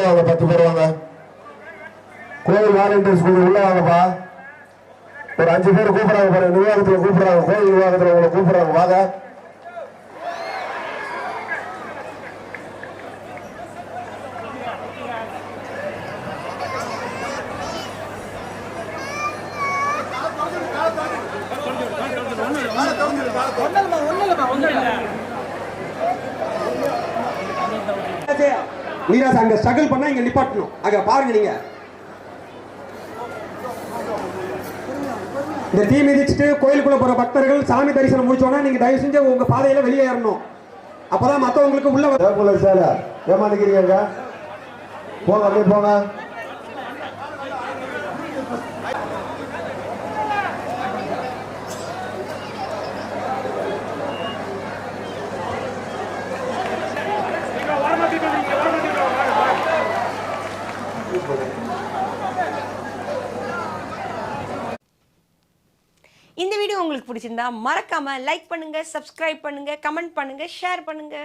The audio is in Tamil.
வாங்க 10 பேர் வாங்க. கோயில் வாலண்டியர்ஸ் கொஞ்சம் உள்ள வாங்கப்பா. ஒரு 5 பேர் கூப்பிடுறாங்க பாருங்க, நிர்வாகத்தில் கூப்பிடுறாங்க, கோயில் நிர்வாகத்தில் உங்களை கூப்பிடுறாங்க, வாங்க. நீராஜ் அங்க ஸ்ட்ரகிள் பண்ணா இங்க நிப்பாட்டணும். அங்க பாருங்க, நீங்க இந்த தீ மிதிச்சுட்டு கோயிலுக்குள்ள போற பக்தர்கள் சாமி தரிசனம் முடிச்சோன்னா நீங்க தயவு செஞ்சு உங்க பாதையில வெளியே ஏறணும். அப்பதான் மத்தவங்களுக்கு உள்ள சேலை ஏமா நிக்கிறீங்க, போங்க அப்படியே போங்க. இந்த வீடியோ உங்களுக்கு பிடிச்சிருந்தா மறக்காம லைக் பண்ணுங்க, சப்ஸ்கிரைப் பண்ணுங்க, கமெண்ட் பண்ணுங்க, ஷேர் பண்ணுங்க.